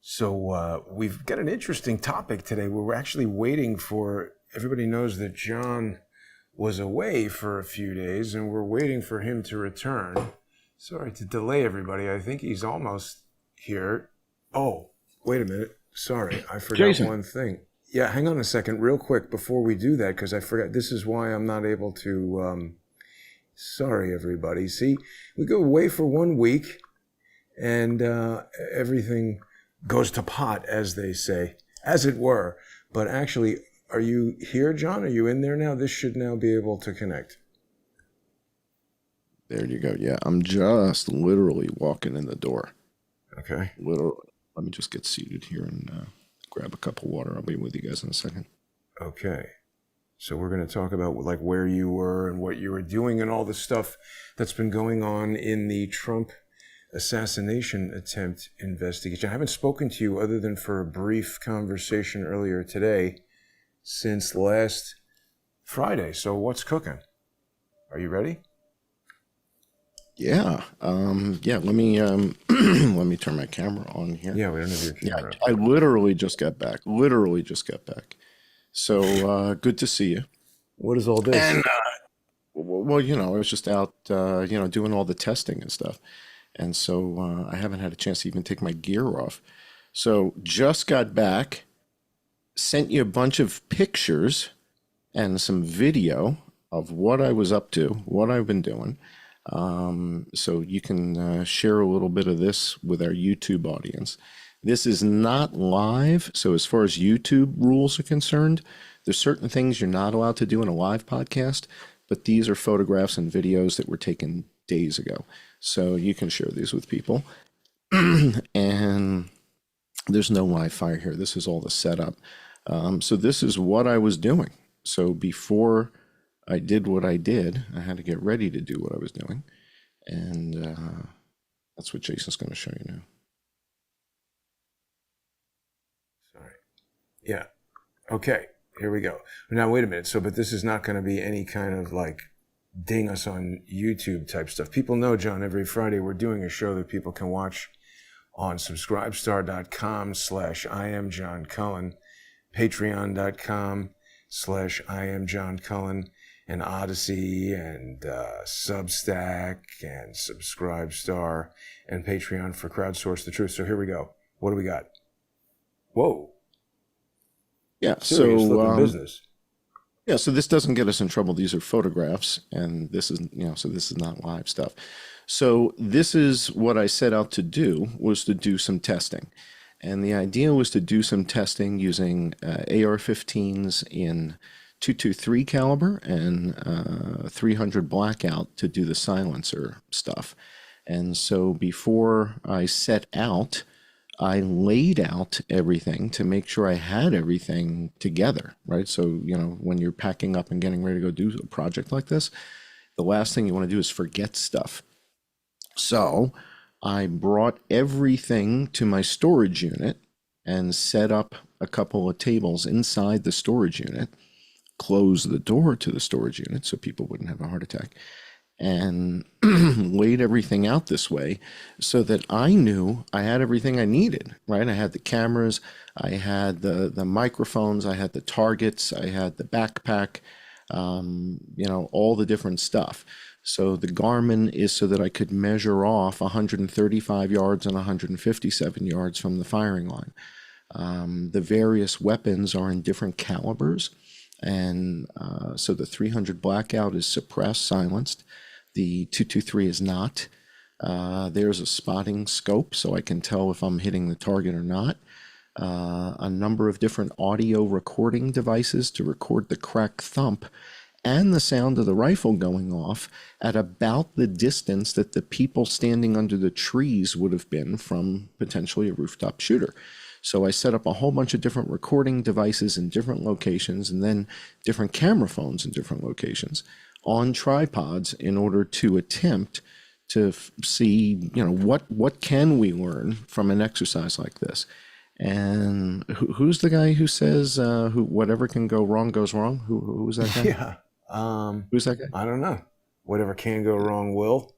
So we've got an interesting topic today where we're actually waiting for, everybody knows that John was away for a few days and we're waiting for him to return. Sorry to delay everybody. I think he's almost here. Oh, wait a minute. Sorry, I forgot Jason. one thing. Yeah, hang on a second real quick before we do that, because I forgot. This is why I'm not able to... sorry, everybody. See, we go away for 1 week and everything goes to pot, as they say, as it were. But actually, are you here, John? Are you in there now? This should now be able to connect. There you go. Yeah, I'm just literally walking in the door. Okay. Literally. Let me just get seated here and grab a cup of water. I'll be with you guys in a second. Okay. So we're going to talk about like where you were and what you were doing and all the stuff that's been going on in the Trump assassination attempt investigation. I haven't spoken to you other than for a brief conversation earlier today since last Friday. So what's cooking? Are you ready? Yeah. Let me let me turn my camera on here. Yeah, we don't have your camera. Yeah, I literally just got back. So good to see you. What is all this? And well, I was just out doing all the testing and stuff. And so I haven't had a chance to even take my gear off. So just got back, sent you a bunch of pictures and some video of what I was up to, what I've been doing. So you can share a little bit of this with our YouTube audience. This is not live. So as far as YouTube rules are concerned, there's certain things you're not allowed to do in a live podcast, but these are photographs and videos that were taken days ago. So you can share these with people. And there's no Wi-Fi here. This is all the setup. So this is what I was doing. So before I did what I did, I had to get ready to do what I was doing. And that's what Jason's going to show you now. Sorry. Yeah. Okay. Here we go. Now, wait a minute. So, but this is not going to be any kind of like ding us on YouTube type stuff. People know, John, every Friday we're doing a show that people can watch on subscribestar.com/IamJohnCullen, patreon.com/IamJohnCullen, and Odyssey and Substack and Subscribestar and Patreon for Crowdsource the Truth. So here we go. What do we got? Whoa. Yeah. Serious looking business. Yeah, so this doesn't get us in trouble. These are photographs, and this is, so this is not live stuff. So this is what I set out to do, was to do some testing. And the idea was to do some testing using AR-15s in .223 caliber and 300 blackout to do the silencer stuff. And so before I set out, I laid out everything to make sure I had everything together, right? So, when you're packing up and getting ready to go do a project like this, the last thing you want to do is forget stuff. So I brought everything to my storage unit and set up a couple of tables inside the storage unit, closed the door to the storage unit so people wouldn't have a heart attack, and laid everything out this way so that I knew I had everything I needed, right? I had the cameras, I had the microphones, I had the targets, I had the backpack, all the different stuff. So the Garmin is so that I could measure off 135 yards and 157 yards from the firing line. The various weapons are in different calibers. And so the 300 blackout is suppressed, silenced. The .223 is not. There's a spotting scope, so I can tell if I'm hitting the target or not. A number of different audio recording devices to record the crack thump and the sound of the rifle going off at about the distance that the people standing under the trees would have been from potentially a rooftop shooter. So I set up a whole bunch of different recording devices in different locations and then different camera phones in different locations on tripods in order to attempt to see, what can we learn from an exercise like this. And who's the guy who says whatever can go wrong goes wrong? Who's that guy? Yeah. Who's that guy? I don't know. Whatever can go wrong will.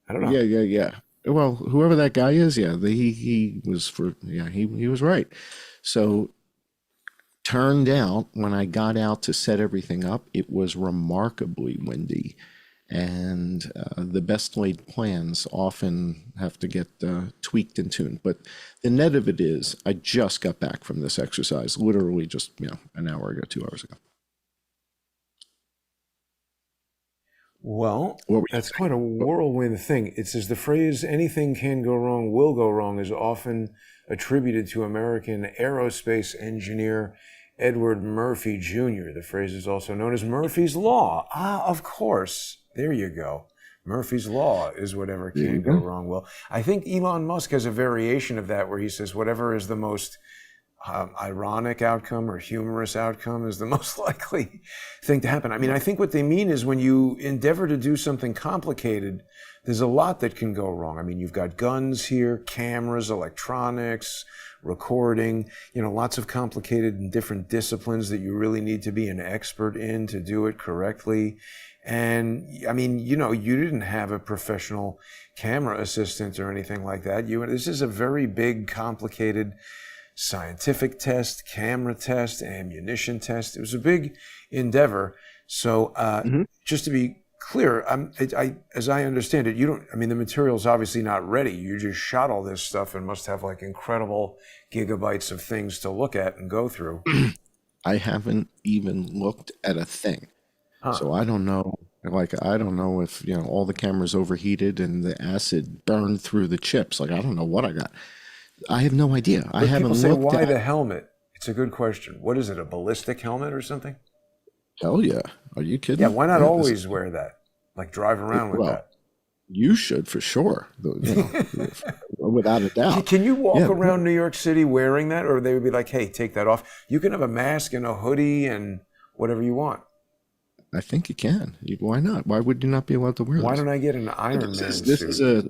I don't know. Yeah. well, whoever that guy is, yeah, he was for, yeah, he was right. So turned out when I got out to set everything up, it was remarkably windy. And the best laid plans often have to get tweaked and tuned. But the net of it is, I just got back from this exercise, literally just, an hour ago, 2 hours ago. Well, What were you that's quite a saying? whirlwind thing. It says the phrase anything can go wrong will go wrong is often attributed to American aerospace engineer Edward Murphy Jr. The phrase is also known as Murphy's Law. Ah, of course. There you go. Murphy's Law is whatever There you can go go. wrong will. I think Elon Musk has a variation of that where he says whatever is the most ironic outcome or humorous outcome is the most likely thing to happen. I mean, I think what they mean is when you endeavor to do something complicated, there's a lot that can go wrong. I mean, you've got guns here, cameras, electronics, recording, lots of complicated and different disciplines that you really need to be an expert in to do it correctly. And I mean, you didn't have a professional camera assistant or anything like that. This is a very big, complicated scientific test, camera test, ammunition test. It was a big endeavor. So Hmm. just to be clear, as I understand it, you don't, I mean, the material's obviously not ready. You just shot all this stuff and must have like incredible gigabytes of things to look at and go through. I haven't even looked at a thing. Huh. So I don't know. Like, I don't know if, all the cameras overheated and the acid burned through the chips. Like, I don't know what I got. I have no idea. I But people haven't say, looked why at. the helmet? It's a good question. What is it, a ballistic helmet or something? Hell yeah. Are you Yeah, kidding? why not Yeah, this is always wear that? Like drive around with well, that. you should for sure. Without a doubt. Can you walk Yeah, around New York City wearing that? Or they would be like, hey, take that off. You can have a mask and a hoodie and whatever you want. I think you can. Why not? Why would you not be allowed to wear Why this? don't I get an But Iron Man this is suit? a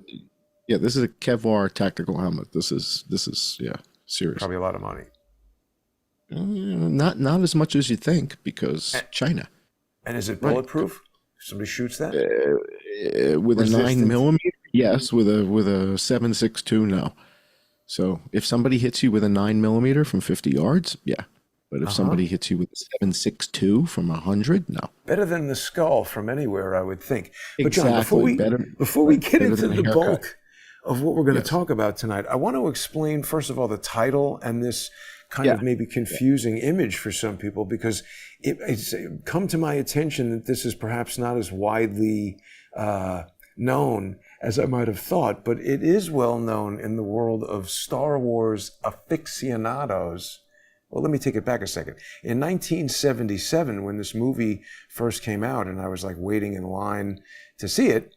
yeah, this is a Kevlar tactical helmet. This is yeah, serious. Probably a lot of money. Not as much as you think because China. And is it Right. bulletproof? If somebody shoots that? With a nine Resistant? millimeter, yes. With a 7.62, no. So if somebody hits you with a 9 millimeter from 50 yards, yeah. But if Uh-huh. somebody hits you with a 7.62 from 100, no. Better than the skull from anywhere, I would think. But John, Exactly. Better, before we right, get better into than a the haircut. bulk of what we're going to Yes. talk about tonight, I want to explain first of all the title and this kind Yeah. of maybe confusing image for some people because it's come to my attention that this is perhaps not as widely known as I might have thought, but it is well known in the world of Star Wars aficionados. Well, let me take it back a second. In 1977, when this movie first came out and I was like waiting in line to see it,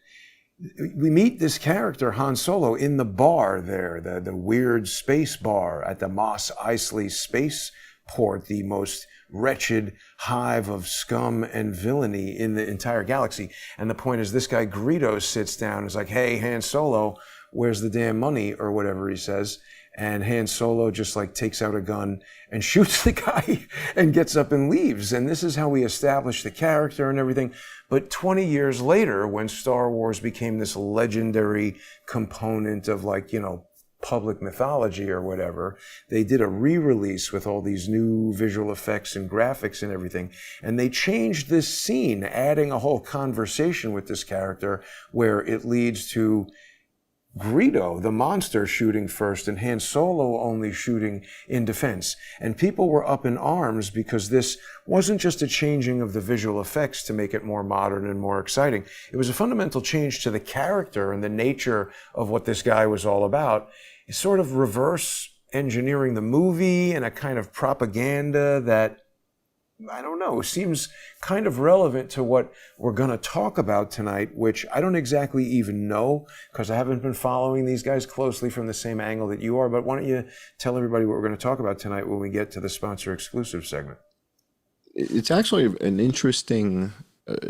we meet this character, Han Solo, in the bar there, the weird space bar at the Mos Eisley spaceport, the most wretched hive of scum and villainy in the entire galaxy. And the point is, this guy Greedo sits down and is like, hey, Han Solo, where's the damn money, or whatever he says. And Han Solo just like takes out a gun and shoots the guy and gets up and leaves. And this is how we establish the character and everything. But 20 years later, when Star Wars became this legendary component of like, public mythology or whatever, they did a re-release with all these new visual effects and graphics and everything. And they changed this scene, adding a whole conversation with this character where it leads to Greedo, the monster, shooting first and Han Solo only shooting in defense. And people were up in arms because this wasn't just a changing of the visual effects to make it more modern and more exciting. It was a fundamental change to the character and the nature of what this guy was all about. It's sort of reverse engineering the movie and a kind of propaganda that, I don't know, seems kind of relevant to what we're going to talk about tonight, which I don't exactly even know because I haven't been following these guys closely from the same angle that you are. But why don't you tell everybody what we're going to talk about tonight when we get to the sponsor exclusive segment? It's actually an interesting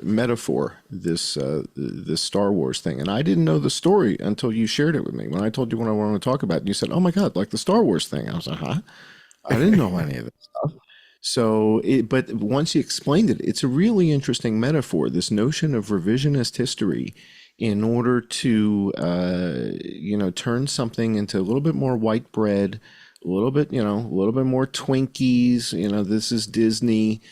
metaphor, this Star Wars thing, and I didn't know the story until you shared it with me. When I told you what I wanted to talk about, and you said, "Oh my God, like the Star Wars thing," I was like, "Huh? I didn't know any of this stuff." So, but once you explained it, it's a really interesting metaphor. This notion of revisionist history in order to, turn something into a little bit more white bread, a little bit, a little bit more Twinkies. This is Disney,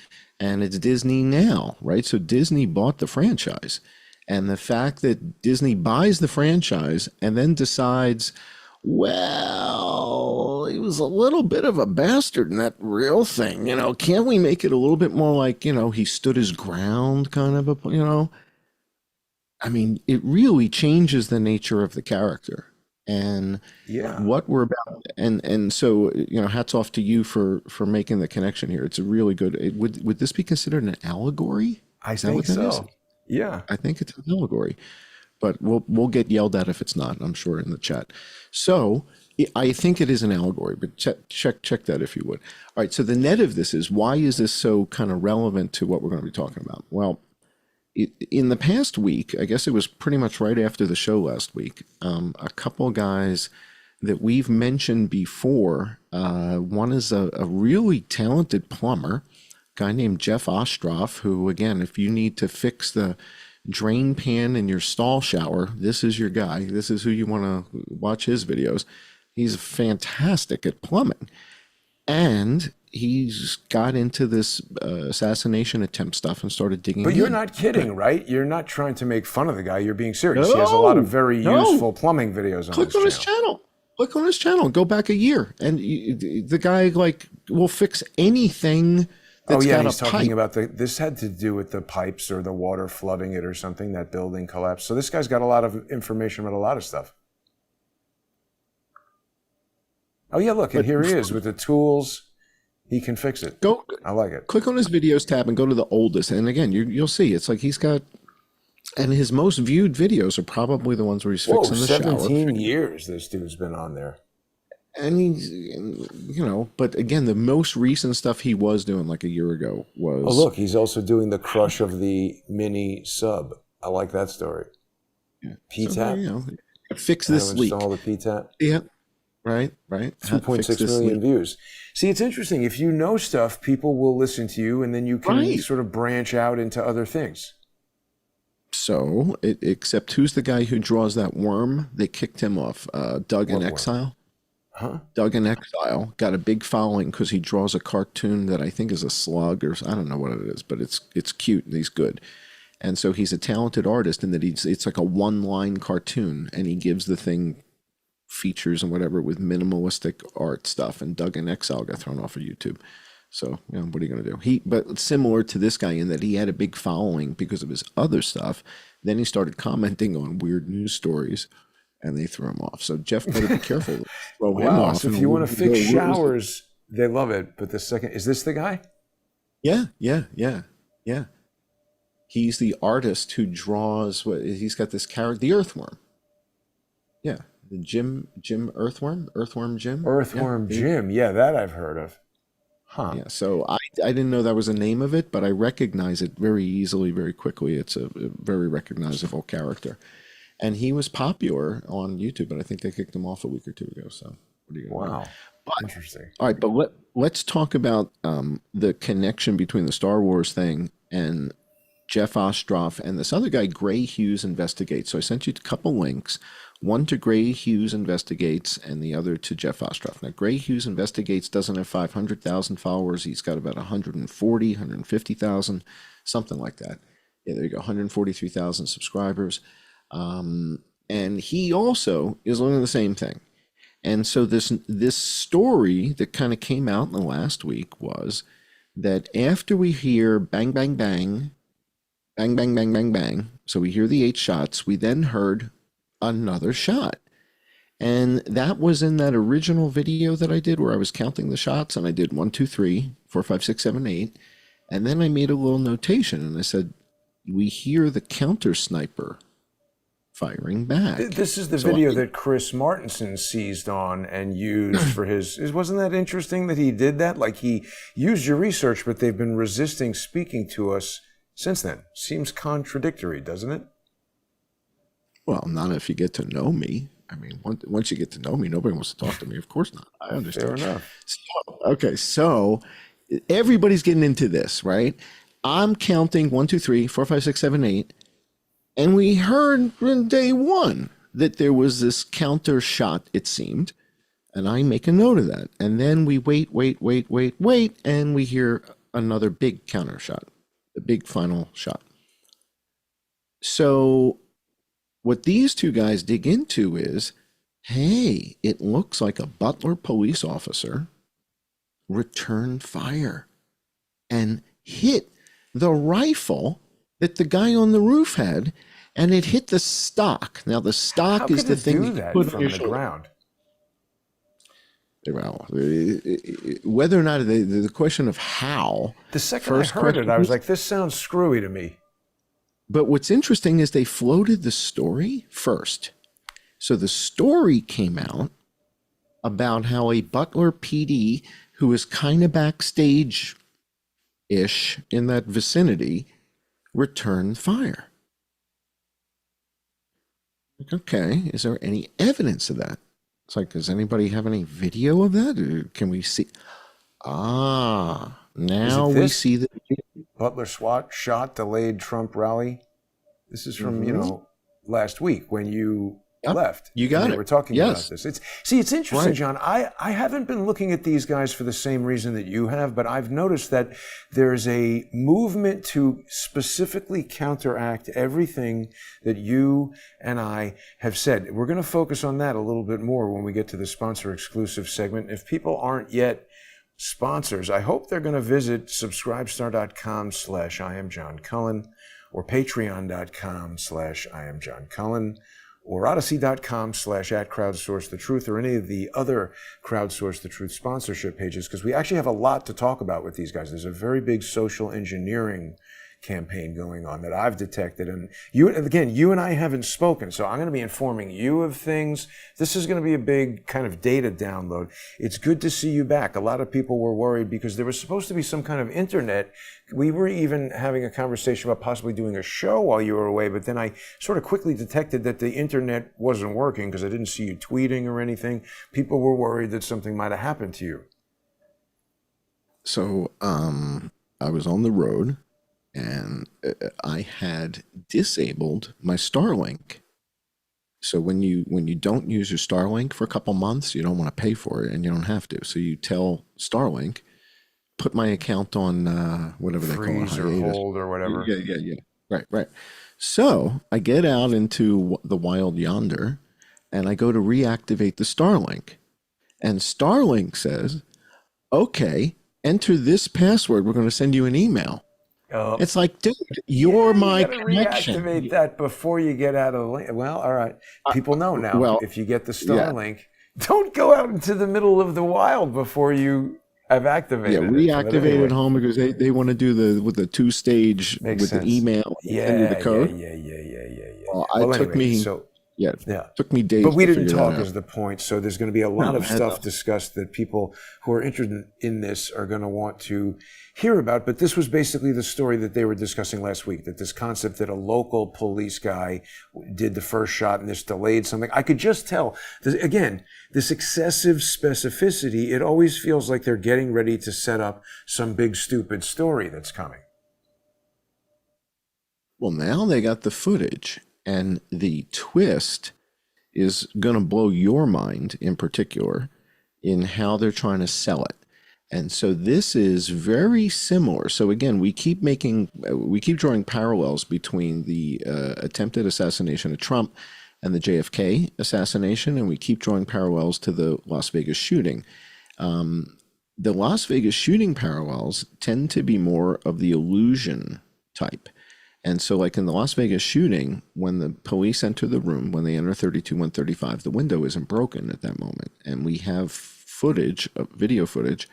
and it's Disney now, right? So Disney bought the franchise. And the fact that Disney buys the franchise and then decides, well, he was a little bit of a bastard in that real thing. Can't we make it a little bit more like, he stood his ground kind of I mean, it really changes the nature of the character and Yeah. what we're about. And so, hats off to you for making the connection here. It's a really good. Would this be considered an allegory? I Is that what think that is? so. Yeah. I think it's an allegory, but we'll get yelled at if it's not, I'm sure, in the chat. So I think it is an allegory, but check that if you would. All right. So the net of this is, why is this so kind of relevant to what we're going to be talking about? Well, in the past week, I guess it was pretty much right after the show last week, a couple of guys that we've mentioned before. One is a really talented plumber, a guy named Jeff Ostroff, who, again, if you need to fix the drain pan in your stall shower, this is your guy. This is who you want to watch his videos. He's fantastic at plumbing. And he's got into this assassination attempt stuff and started digging But you're in. not kidding, right? You're not trying to make fun of the guy. You're being serious. He has a lot of very useful plumbing videos on Click on his channel. Click on his channel. Go back a year, and the guy will fix anything that's got he's a pipe. talking about this had to do with the pipes or the water flooding it or something, that building collapsed. So this guy's got a lot of information about a lot of stuff. Oh yeah, look, and here he is with the tools. He can fix it. Go. I like it. Click on his videos tab and go to the oldest, and again, you'll see it's like he's got, and his most viewed videos are probably the ones where he's fixing the 17 shower. years this dude's been on there. And he's, but again, the most recent stuff he was doing like a year ago was. Oh look, he's also doing the crush of the mini sub. I like that story. Yeah. P-tap. Fix this leak. Install the P-tap. Yeah. Right. 2.6 million views. See, it's interesting. If you know stuff, people will listen to you, and then you can sort of branch out into other things. So, except who's the guy who draws that worm? They kicked him off. Doug in Exile. Huh? Doug in Exile got a big following because he draws a cartoon that I think is a slug, or I don't know what it is, but it's cute and he's good. And so he's a talented artist in that it's like a one-line cartoon, and he gives the thing features and whatever with minimalistic art stuff. And Doug in Exile got thrown off of YouTube. So, what are you going to do? But similar to this guy in that he had a big following because of his other stuff. Then he started commenting on weird news stories, and they threw him off. So Jeff better be careful. Throw him off. So if you want to fix showers, they love it. But the second, is this the guy? Yeah. He's the artist who draws. He's got this character, the Earthworm. Yeah, the Jim Earthworm Jim. Earthworm Jim. Yeah, that I've heard of. Huh. Yeah, so I didn't know that was the name of it, but I recognize it very easily, very quickly. It's a very recognizable character. And he was popular on YouTube, but I think they kicked him off a week or two ago. So what are you going to do? But, interesting. All right, but let's talk about the connection between the Star Wars thing and Jeff Ostroff and this other guy, Gray Hughes Investigates. So I sent you a couple links, one to Gray Hughes Investigates and the other to Jeff Ostroff. Now, Gray Hughes Investigates doesn't have 500,000 followers. He's got about 140, 150,000, something like that. Yeah, there you go, 143,000 subscribers. And he also is learning the same thing. And so this story that kind of came out in the last week was that after we hear bang, bang, bang, bang, bang, bang, bang, bang, so we hear the 8 shots, we then heard another shot. And that was in that original video that I did where I was counting the shots, and I did 1, 2, 3, 4, 5, 6, 7, 8. And then I made a little notation and I said, we hear the counter sniper firing back. This is the video that Chris Martenson seized on and used for his. Wasn't that interesting that he did that? Like, he used your research, but they've been resisting speaking to us since then. Seems contradictory, doesn't it? Well, not if you get to know me. I mean, once you get to know me, nobody wants to talk to me. Of course not. I understand. Fair enough. So everybody's getting into this, right? I'm counting 1, 2, 3, 4, 5, 6, 7, 8. And we heard from day one that there was this counter shot, it seemed. And I make a note of that. And then we wait, and we hear another big counter shot, the big final shot. So what these two guys dig into is, hey, it looks like a Butler police officer returned fire and hit the rifle that the guy on the roof had, and it hit the stock. Now, the stock How is could the it thing do you that put on from your the shoulder. ground? Well, whether or not the question of how. The second First I heard it, I was question- like, this sounds screwy to me. But what's interesting is they floated the story first. So the story came out about how a Butler PD who is kind of backstage-ish in that vicinity returned fire. Like, okay, is there any evidence of that? It's like, does anybody have any video of that? Or can we see? Ah, now we this? see the. Butler SWAT shot delayed Trump rally. This is from, last week when you left. You got and it. We're talking Yes. about this. It's interesting, Right. John. I haven't been looking at these guys for the same reason that you have, but I've noticed that there's a movement to specifically counteract everything that you and I have said. We're going to focus on that a little bit more when we get to the sponsor exclusive segment. If people aren't yet sponsors, I hope they're going to visit subscribestar.com/I am John Cullen or patreon.com/I am John Cullen or odyssey.com/@crowdsourcethetruth or any of the other Crowdsource the Truth sponsorship pages, because we actually have a lot to talk about with these guys. There's a very big social engineering campaign going on that I've detected. And you and I haven't spoken, so I'm going to be informing you of things. This is going to be a big kind of data download. It's good to see you back. A lot of people were worried because there was supposed to be some kind of internet. We were even having a conversation about possibly doing a show while you were away, but then I sort of quickly detected that the internet wasn't working because I didn't see you tweeting or anything. People were worried that something might have happened to you. So I was on the road and I had disabled my Starlink. So when you don't use your Starlink for a couple months, you don't want to pay for it, and you don't have to. So you tell Starlink, put my account on whatever they call it, Freeze or hiatus. hold or whatever. Yeah. Right. So I get out into the wild yonder, and I go to reactivate the Starlink, and Starlink says, "Okay, enter this password. We're going to send you an email." It's like, dude, you're my you gotta connection. reactivate that before you get out of the link. Well, all right. People know now. well, if you get the Starlink, don't go out into the middle of the wild before you have activated Yeah, it. reactivate Anyway, at home because they want to do the 2-stage makes with sense. the email Yeah, and the code. Yeah. Well, took me days. But we to didn't figure that talk out. is the point. So there's going to be a lot No, of stuff discussed that people who are interested in this are going to want to hear about. But this was basically the story that they were discussing last week, that this concept that a local police guy did the first shot and this delayed something. I could just tell, this excessive specificity, it always feels like they're getting ready to set up some big stupid story that's coming. Well, now they got the footage, and the twist is going to blow your mind in particular in how they're trying to sell it. And so this is very similar. So again, we keep drawing parallels between the attempted assassination of Trump and the JFK assassination, and we keep drawing parallels to the Las Vegas shooting. The Las Vegas shooting parallels tend to be more of the illusion type. And so like in the Las Vegas shooting, when the police enter the room, when they enter 32-135, the window isn't broken at that moment. And we have video footage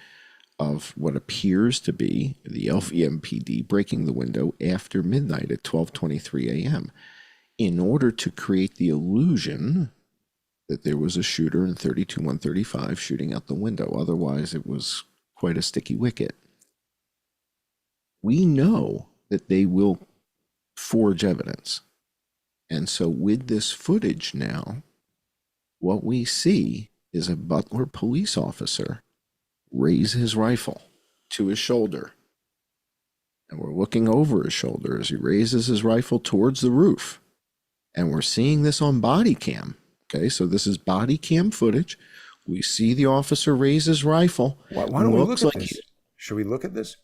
of what appears to be the LVMPD breaking the window after midnight at 12:23 a.m. in order to create the illusion that there was a shooter in 32-135 shooting out the window. Otherwise, it was quite a sticky wicket. We know that they will forge evidence. And so with this footage now, what we see is a Butler police officer raise his rifle to his shoulder. And we're looking over his shoulder as he raises his rifle towards the roof. And we're seeing this on body cam. Okay, so this is body cam footage. We see the officer raise his rifle. Why don't we look Looks at like this? Should we look at this?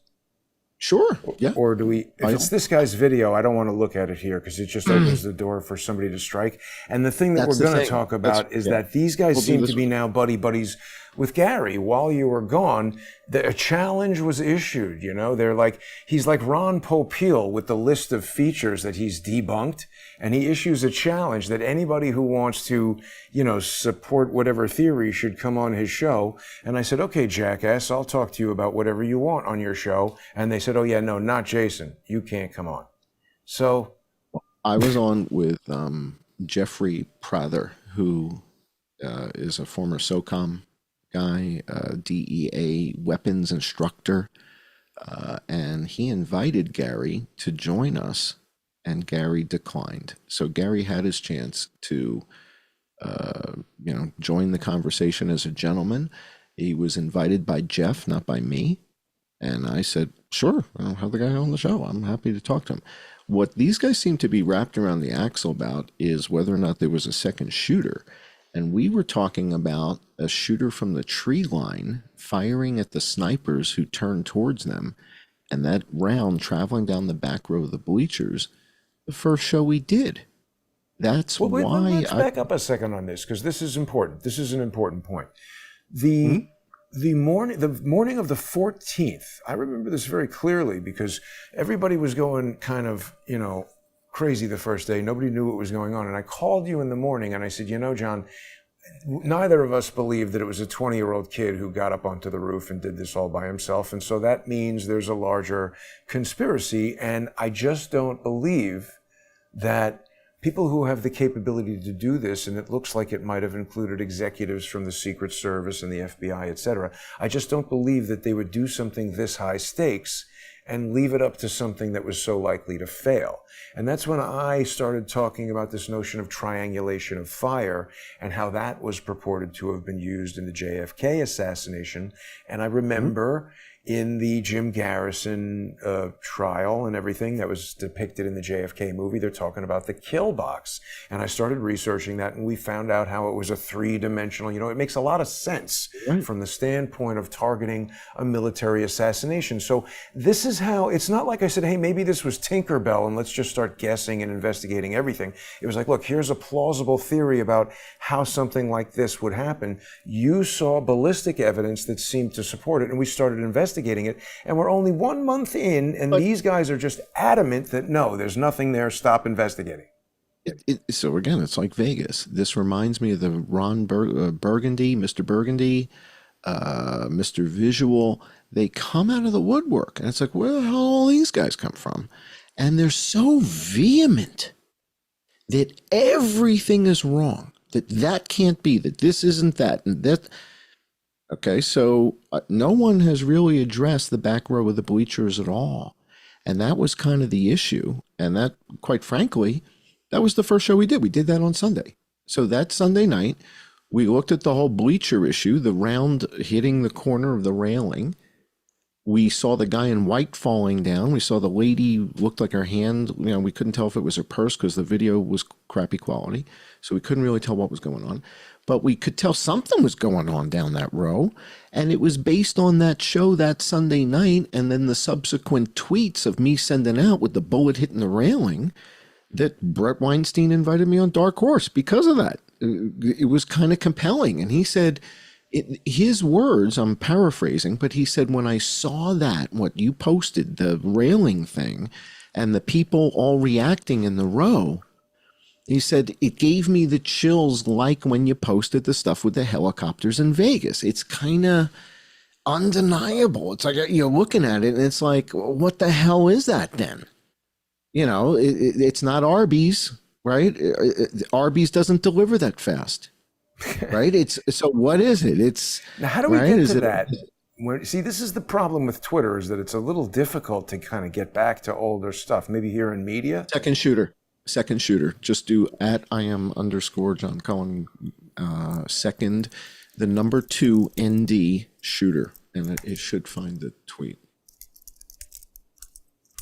sure, yeah. Or do we, if it's this guy's video, I don't want to look at it here because it just opens the door for somebody to strike. And the thing that That's we're the going to thing. talk about is that these guys We'll do seem this to be now buddies with Gary. While you were gone, a challenge was issued, you know? They're like, he's like Ron Popeil with the list of features that he's debunked. And he issues a challenge that anybody who wants to, you know, support whatever theory should come on his show. And I said, okay, jackass, I'll talk to you about whatever you want on your show. And they said, oh yeah, no, not Jason. You can't come on. So I was on with Jeffrey Prather, who is a former SOCOM guy, DEA weapons instructor, and he invited Gary to join us, and Gary declined. So Gary had his chance to, join the conversation as a gentleman. He was invited by Jeff, not by me. And I said, sure, I'll have the guy on the show. I'm happy to talk to him. What these guys seem to be wrapped around the axle about is whether or not there was a second shooter. And we were talking about a shooter from the tree line firing at the snipers who turned towards them. And that round traveling down the back row of the bleachers, the first show we did. That's well, wait, why let's back up a second on this because this is important. This is an important point. The morning of the 14th, I remember this very clearly because everybody was going kind of, you know, crazy the first day. Nobody knew what was going on. And I called you in the morning and I said, you know, John, neither of us believed that it was a 20-year-old kid who got up onto the roof and did this all by himself. And so that means there's a larger conspiracy. And I just don't believe that people who have the capability to do this, and it looks like it might have included executives from the Secret Service and the FBI, et cetera, I just don't believe that they would do something this high stakes and leave it up to something that was so likely to fail. And that's when I started talking about this notion of triangulation of fire and how that was purported to have been used in the JFK assassination. And I remember in the Jim Garrison trial and everything that was depicted in the JFK movie, they're talking about the kill box. And I started researching that and we found out how it was a three-dimensional, you know, it makes a lot of sense from the standpoint of targeting a military assassination. So this is how, it's not like I said, hey, maybe this was Tinkerbell and let's just start guessing and investigating everything. It was like, look, here's a plausible theory about how something like this would happen. You saw ballistic evidence that seemed to support it and we started investigating it, and we're only 1 month in, and these guys are just adamant that no, there's nothing there, stop investigating. So again, it's like Vegas. This reminds me of the Ron Burgundy, Mr. Burgundy, Mr. Visual. They come out of the woodwork, and it's like, where the hell all these guys come from? And they're so vehement that everything is wrong, that can't be, that this isn't that, and that. Okay, so no one has really addressed the back row of the bleachers at all. And that was kind of the issue. And that, quite frankly, that was the first show we did. We did that on Sunday. So that Sunday night, we looked at the whole bleacher issue, the round hitting the corner of the railing. We saw the guy in white falling down. We saw the lady looked like her hand, you know, we couldn't tell if it was her purse because the video was crappy quality. So we couldn't really tell what was going on. But we could tell something was going on down that row. And it was based on that show that Sunday night and then the subsequent tweets of me sending out with the bullet hitting the railing that Brett Weinstein invited me on Dark Horse because of that. It was kind of compelling. And he said, his words, I'm paraphrasing, but he said, when I saw that, what you posted, the railing thing, and the people all reacting in the row, he said, it gave me the chills like when you posted the stuff with the helicopters in Vegas. It's kind of undeniable. It's like you're looking at it and it's like, what the hell is that then? You know, it's not Arby's, right? Arby's doesn't deliver that fast, right? So what is it? It's now, how do we get to that? See, this is the problem with Twitter, is that it's a little difficult to kind of get back to older stuff. Maybe here in media. Second shooter. Just do @IM_John Cullen second, the number 2 ND shooter, and it should find the tweet.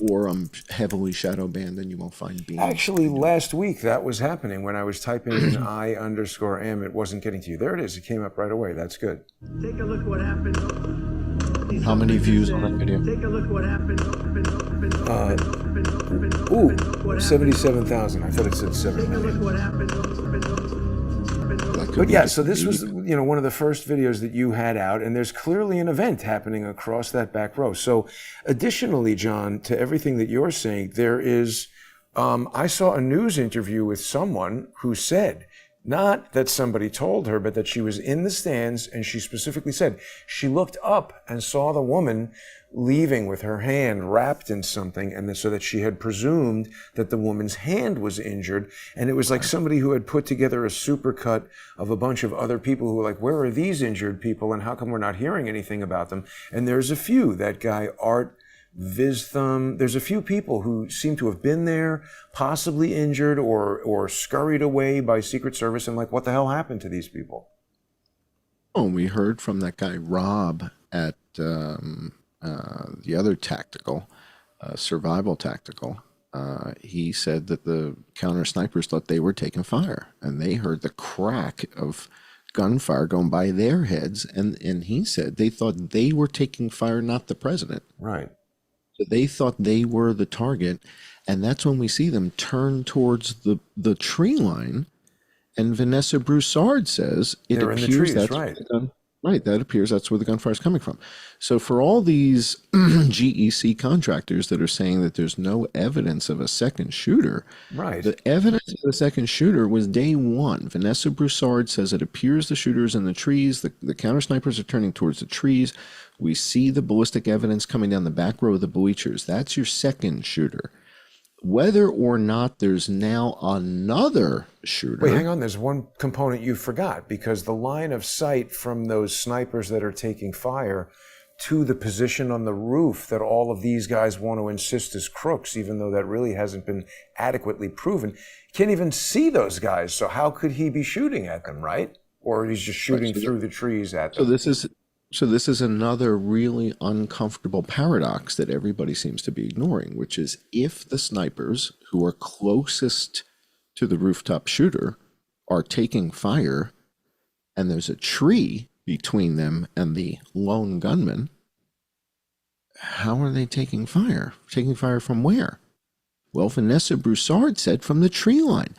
or I'm heavily shadow banned and you won't find beans. Actually, last week that was happening when I was typing in I_am. It wasn't getting to you. There it is. It came up right away. That's good. Take a look what happened. How many views on that video? Take a look what happened. 77,000. I thought it said 7 Take a million. look what happened. That could But be yeah, just so this was, music. one of the first videos that you had out, and there's clearly an event happening across that back row. So additionally, John, to everything that you're saying, there is, I saw a news interview with someone who said, not that somebody told her, but that she was in the stands, and she specifically said she looked up and saw the woman leaving with her hand wrapped in something, and so that she had presumed that the woman's hand was injured, and it was like somebody who had put together a supercut of a bunch of other people who were like, where are these injured people, and how come we're not hearing anything about them? And there's a few, that guy Art Visthum, there's a few people who seem to have been there, possibly injured or scurried away by Secret Service, and like, what the hell happened to these people? Oh, we heard from that guy Rob at the other tactical, survival tactical. He said that the counter snipers thought they were taking fire, and they heard the crack of gunfire going by their heads, and he said they thought they were taking fire, not the president. Right. So they thought they were the target, and that's when we see them turn towards the tree line. And Vanessa Broussard says it They're in the appears trees, that's right. that appears that's where the gunfire is coming from. So for all these GEC contractors that are saying that there's no evidence of a second shooter, Right. the evidence of the second shooter was day one. Vanessa Broussard says it appears the shooter's in the trees. The counter snipers are turning towards the trees. We see the ballistic evidence coming down the back row of the bleachers. That's your second shooter. Whether or not there's now another shooter. Wait, hang on. There's one component you forgot, because the line of sight from those snipers that are taking fire to the position on the roof that all of these guys want to insist is crooks, even though that really hasn't been adequately proven. Can't even see those guys, so how could he be shooting at them, right? Or he's just shooting through the trees at them. So this is another really uncomfortable paradox that everybody seems to be ignoring, which is if the snipers who are closest to the rooftop shooter are taking fire and there's a tree between them and the lone gunman, how are they taking fire? Taking fire from where? Well, Vanessa Broussard said from the tree line,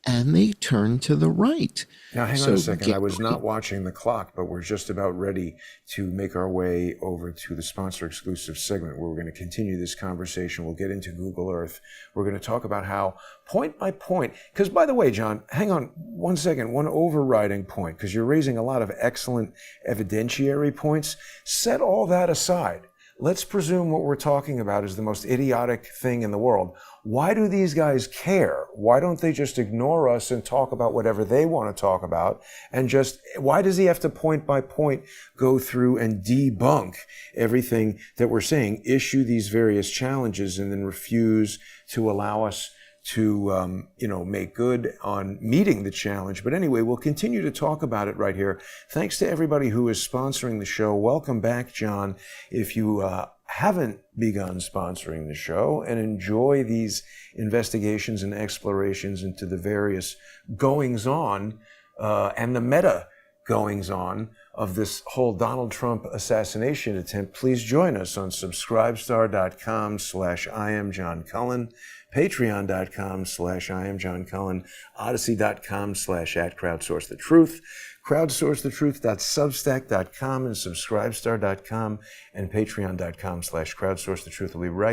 and they turned to the right. Now, hang on a second. I was not watching the clock, but we're just about ready to make our way over to the sponsor exclusive segment where we're going to continue this conversation. We'll get into Google Earth. We're going to talk about how point by point, because by the way, John, hang on one second, one overriding point, because you're raising a lot of excellent evidentiary points. Set all that aside. Let's presume what we're talking about is the most idiotic thing in the world. Why do these guys care? Why don't they just ignore us and talk about whatever they want to talk about? And just, why does he have to point by point go through and debunk everything that we're saying, issue these various challenges, and then refuse to allow us to, make good on meeting the challenge? But anyway, we'll continue to talk about it right here. Thanks to everybody who is sponsoring the show. Welcome back, John. If you haven't begun sponsoring the show and enjoy these investigations and explorations into the various goings on and the meta goings on of this whole Donald Trump assassination attempt, please join us on subscribestar.com/IamJohnCullen, patreon.com/IamJohnCullen, odyssey.com/@crowdsourcethetruth, crowdsourcethetruth.substack.com, and subscribestar.com, and patreon.com/crowdsourcethetruth. We'll be right